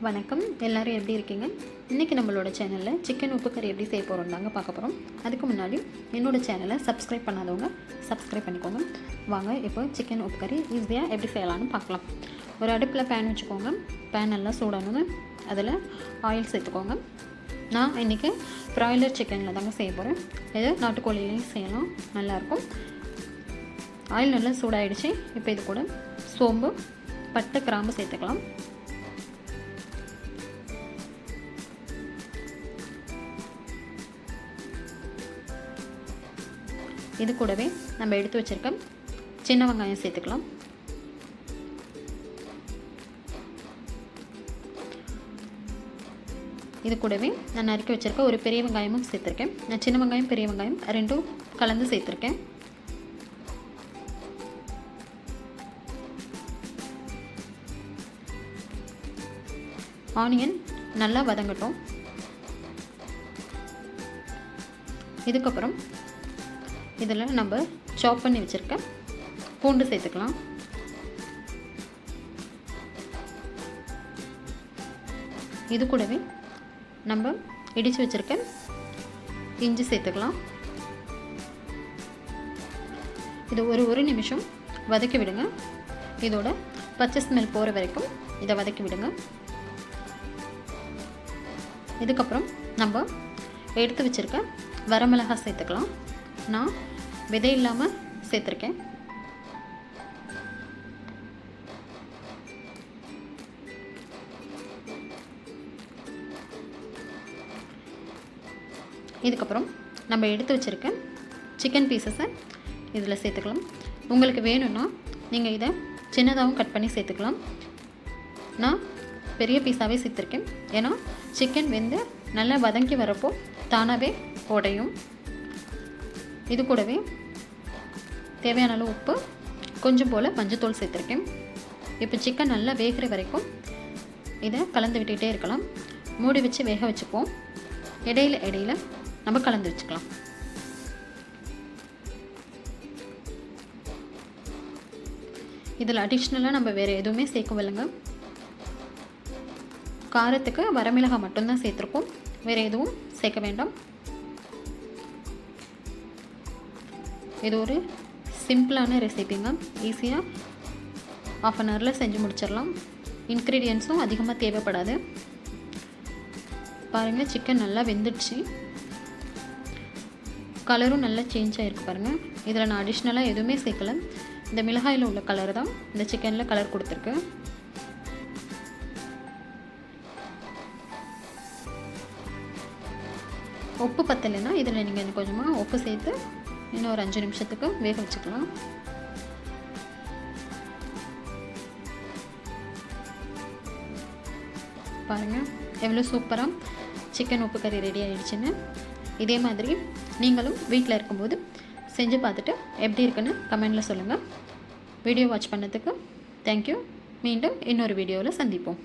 வணக்கம், எல்லோரும் எப்படி இருக்கீங்க? இன்றைக்கி நம்மளோட சேனலில் சிக்கன் உப்பு கறி எப்படி செய்ய போகிறோம் தாங்க பார்க்க போகிறோம். அதுக்கு முன்னாடி என்னோடய சேனலை சப்ஸ்கிரைப் பண்ணாதவங்க சப்ஸ்கிரைப் பண்ணிக்கோங்க. வாங்க இப்போ சிக்கன் உப்பு கறி ஈஸியாக எப்படி செய்யலான்னு பார்க்கலாம். ஒரு அடுப்பில் பேன் வச்சுக்கோங்க. பேன் நல்லா சூடானுங்க. அதில் ஆயில் சேர்த்துக்கோங்க. நான் இன்றைக்கி ப்ராய்லர் சிக்கனில் தாங்க செய்ய போகிறேன். இதை நாட்டுக்கோழிலையும் செய்யலாம், நல்லாயிருக்கும். ஆயில் நல்லா சூடாகிடுச்சு. இப்போ இது கூட சோம்பு, பட்டை, கிராம்பு சேர்த்துக்கலாம். இது கூடவே நம்ம எடுத்து வச்சுருக்க சின்ன வெங்காயம் சேர்த்துக்கலாம். இது கூடவே நான் நறுக்கி வச்சுருக்க ஒரு பெரிய வெங்காயமும் சேர்த்துருக்கேன். நான் சின்ன வெங்காயம் பெரிய வெங்காயம் ரெண்டும் கலந்து சேர்த்துருக்கேன். ஆனியன் நல்லா வதங்கட்டும். இதுக்கப்புறம் இதில் நம்ம சாப் பண்ணி வச்சுருக்க பூண்டு சேர்த்துக்கலாம். இது கூடவே நம்ம இடித்து வச்சுருக்க இஞ்சி சேர்த்துக்கலாம். இது ஒரு நிமிஷம் வதக்கி விடுங்க. இதோட பச்சை ஸ்மெல் போகிற வரைக்கும் இதை வதக்கி விடுங்க. இதுக்கப்புறம் நம்ம எடுத்து வச்சுருக்க வரமிளகாய் சேர்த்துக்கலாம். நான் விதை இல்லாமல் சேர்த்துருக்கேன். இதுக்கப்புறம் நம்ம எடுத்து வச்சுருக்க சிக்கன் பீசஸை இதில் சேர்த்துக்கலாம். உங்களுக்கு வேணும்னா நீங்கள் இதை சின்னதாகவும் கட் பண்ணி சேர்த்துக்கலாம். நான் பெரிய பீஸாகவே சேர்த்துருக்கேன். ஏன்னா சிக்கன் வெந்து நல்லா வதங்கி வரப்போ தானாகவே உடையும். இது கூடவே தேவையான அளவு உப்பு, கொஞ்சம் போல் மஞ்சத்தூள் சேர்த்துருக்கேன். இப்போ சிக்கன் நல்லா வேகிற வரைக்கும் இதை கலந்து விட்டுக்கிட்டே இருக்கலாம். மூடி வச்சு வேக வச்சுப்போம். இடையில நம்ம கலந்து வச்சுக்கலாம். இதில் அடிஷ்னலாக நம்ம வேறு எதுவுமே சேர்க்கவில்லைங்க. காரத்துக்கு வரமிளகாய் மட்டும்தான் சேர்த்துருக்கோம், வேறு எதுவும் சேர்க்க வேண்டாம். இது ஒரு சிம்பிளான ரெசிபிங்க. ஈஸியாக ½ அன் ஹவரில் செஞ்சு முடிச்சிடலாம். இன்க்ரீடியன்ஸும் அதிகமாக தேவைப்படாது. பாருங்கள், சிக்கன் நல்லா வெந்துடுச்சு. கலரும் நல்லா சேஞ்ச் ஆகிருக்கு பாருங்கள். இதில் நான் அடிஷ்னலாக எதுவுமே சேர்க்கலை. இந்த மிளகாயில் உள்ள கலர் தான் இந்த சிக்கனில் கலர் கொடுத்துருக்கு. உப்பு பத்தலைன்னா இதில் நீங்கள் கொஞ்சமாக உப்பு சேர்த்து இன்னும் ஒரு 5 நிமிஷத்துக்கு வேக வச்சுக்கலாம். பாருங்கள் எவ்வளோ சூப்பராக சிக்கன் உப்பு கறி ரெடி ஆகிடுச்சுன்னு. இதே மாதிரி நீங்களும் வீட்டில் இருக்கும்போது செஞ்சு பார்த்துட்டு எப்படி இருக்குன்னு கமெண்டில் சொல்லுங்கள். வீடியோ வாட்ச் பண்ணதுக்கு தேங்க்யூ. மீண்டும் இன்னொரு வீடியோவில் சந்திப்போம்.